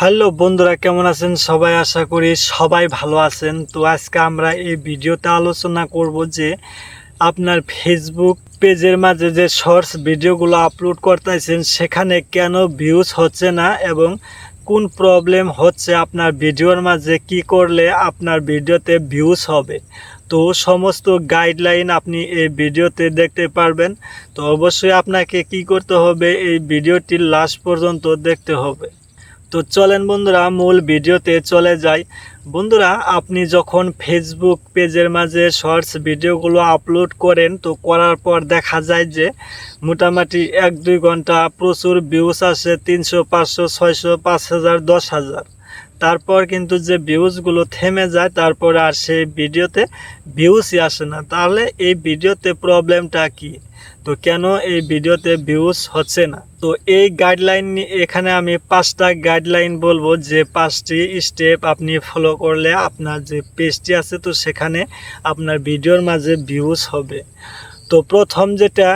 Hello বন্ধুরা, কেমন আছেন সবাই? আশা করি সবাই ভালো আছেন। তো আজকে আমরা এই ভিডিওতে আলোচনা করব যে আপনার ফেসবুক পেজের মাঝে যে শর্টস ভিডিওগুলো আপলোড করতেছেন সেখানে কেন ভিউজ হচ্ছে না এবং কোন প্রবলেম হচ্ছে আপনার ভিডিওর মাঝে, কি করলে আপনার ভিডিওতে ভিউজ হবে। তো সমস্ত গাইডলাইন আপনি এই ভিডিওতে দেখতে পারবেন। তো অবশ্যই আপনাকে কি করতে হবে, এই ভিডিওটি লাস্ট পর্যন্ত দেখতে হবে। তো চলেন বন্ধুরা মূল ভিডিওতে চলে যাই। বন্ধুরা, আপনি যখন ফেসবুক পেজের মাঝে শর্টস ভিডিওগুলো আপলোড করেন, তো করার পর দেখা যায় যে মোটামুটি 1-2 ঘন্টা প্রচুর ভিউজ আসে, 300, 500, 600, 5000, 10,000। তারপর কিন্তু যে ভিউজগুলো থেমে যায়, তারপর আর সেই ভিডিওতে ভিউজই আসে না। তাহলে এই ভিডিওতে প্রবলেমটা কি? তো কেন এই ভিডিওতে ভিউজ হচ্ছে না? তো এই গাইডলাইন এখানে আমি 5টা গাইডলাইন বলবো, যে 5টি স্টেপ আপনি ফলো করলে আপনার যে পেজটি আছে তো সেখানে আপনার ভিডিওর মাঝে ভিউজ হবে। তো প্রথম যেটা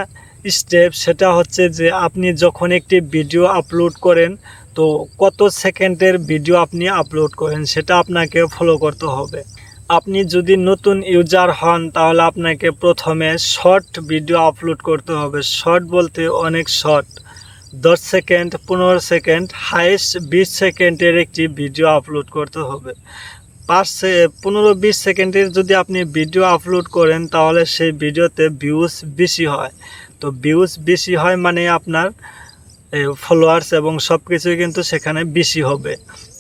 স্টেপ সেটা হচ্ছে যে আপনি যখন একটি ভিডিও আপলোড করেন, তো কত সেকেন্ডের ভিডিও আপনি আপলোড করেন সেটা আপনাকে ফলো করতে হবে। আপনি যদি নতুন ইউজার হন তাহলে আপনাকে প্রথমে শর্ট ভিডিও আপলোড করতে হবে। শর্ট বলতে অনেক শর্ট, 10 সেকেন্ড, 15 সেকেন্ড, হাইস্ট 20 সেকেন্ডের একটি ভিডিও আপলোড করতে হবে। 15-20 সেকেন্ডের যদি আপনি ভিডিও আপলোড করেন তাহলে সেই ভিডিওতে ভিউজ বেশি হয়। তো ভিউজ বেশি হয় মানে আপনার ফলোয়ার্স এবং সব কিছুই কিন্তু সেখানে বেশি হবে।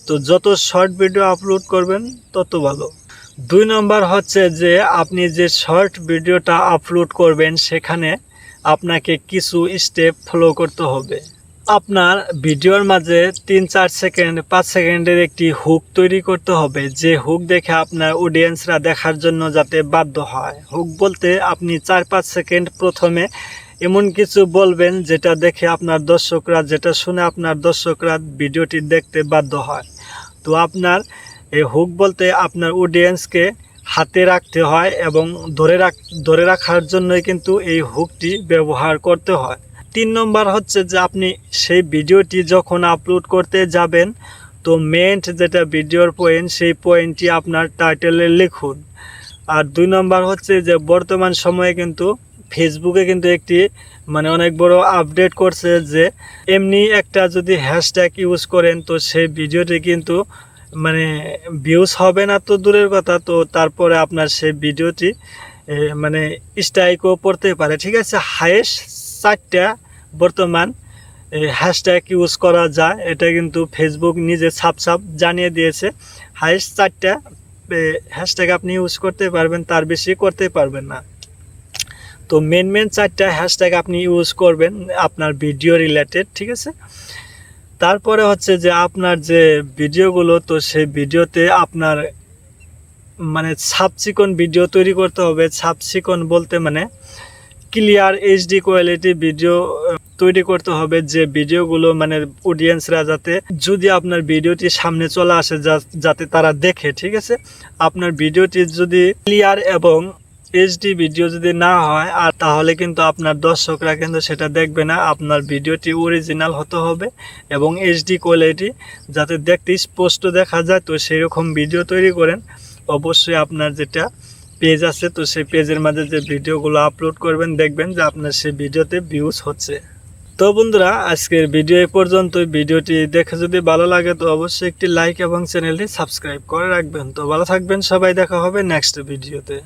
তো যত শর্ট ভিডিও আপলোড করবেন তত ভালো। 2 নম্বর হচ্ছে যে আপনি যে শর্ট ভিডিওটা আপলোড করবেন সেখানে আপনাকে কিছু স্টেপ ফলো করতে হবে। আপনার ভিডিওর মাঝে 3-4 সেকেন্ড, 5 সেকেন্ডের একটি হুক তৈরি করতে হবে, যে হুক দেখে আপনার অডিয়েন্সরা দেখার জন্য যাতে বাধ্য হয়। হুক বলতে আপনি 4-5 সেকেন্ড প্রথমে এমন কিছু বলবেন যেটা দেখে আপনার দর্শকরা, যেটা শুনে আপনার দর্শকরা ভিডিওটি দেখতে বাধ্য হয়। তো আপনার এই হুক বলতে আপনার অডিয়েন্সকে হাতে রাখতে হয় এবং ধরে রাখার জন্যই কিন্তু এই হুকটি ব্যবহার করতে হয়। 3 নম্বর হচ্ছে যে আপনি সেই ভিডিওটি যখন আপলোড করতে যাবেন, তো মেন যেটা ভিডিওর পয়েন্ট, সেই পয়েন্টটি আপনার টাইটেলে লিখুন। আর 2 নম্বর হচ্ছে যে বর্তমান সময়ে কিন্তু ফেসবুকে কিন্তু একটি অনেক বড় আপডেট করছে, যে এমনি একটা যদি হ্যাশট্যাগ ইউজ করেন তো সেই ভিডিওটি কিন্তু ভিউজ হবে না তো দূরের কথা, তো তারপরে আপনার সেই ভিডিওটি স্ট্রাইকও পড়তে পারে। ঠিক আছে, হাইয়েস্ট 4টা বর্তমান হ্যাশট্যাগ ইউজ করা যায়, এটা কিন্তু ফেসবুক নিজে ছাপ জানিয়ে দিয়েছে। হাইয়েস্ট 4টা হ্যাশট্যাগ আপনি ইউজ করতে পারবেন, তার বেশি করতে পারবেন না। তো মেন 4টা হ্যাশট্যাগ আপনি ইউজ করবেন আপনার ভিডিও রিলেটেড। ঠিক আছে, তারপরে হচ্ছে যে আপনার যে ভিডিওগুলো, তো সেই ভিডিওতে আপনার সাবচিকন ভিডিও তৈরি করতে হবে। সাবচিকন বলতে ক্লিয়ার এইচডি কোয়ালিটি ভিডিও তৈরি করতে হবে, যে ভিডিওগুলো অডিয়েন্সরা যাতে, যদি আপনার ভিডিওটি সামনে চলে আসে যাতে তারা দেখে। ঠিক আছে, আপনার ভিডিওটি যদি ক্লিয়ার এবং এইচডি ভিডিও যদি না হয় আর তাহলে কিন্তু আপনার দর্শকরা কিন্তু সেটা দেখবে না। আপনার ভিডিওটি অরিজিনাল হতে হবে এবং এইচডি কোয়ালিটি যাতে দেখতে স্পষ্ট দেখা যায়, তো সেরকম ভিডিও তৈরি করেন। অবশ্যই আপনার যেটা পেজ আছে তো সেই পেজের মাঝে যে ভিডিওগুলো আপলোড করবেন, দেখবেন যে আপনার সেই ভিডিওতে ভিউজ হচ্ছে। তো বন্ধুরা, আজকের ভিডিও এই পর্যন্তই। ভিডিওটি দেখে যদি ভালো লাগে তো অবশ্যই একটি লাইক এবং চ্যানেলটি সাবস্ক্রাইব করে রাখবেন। তো ভালো থাকবেন সবাই, দেখা হবে নেক্সট ভিডিওতে।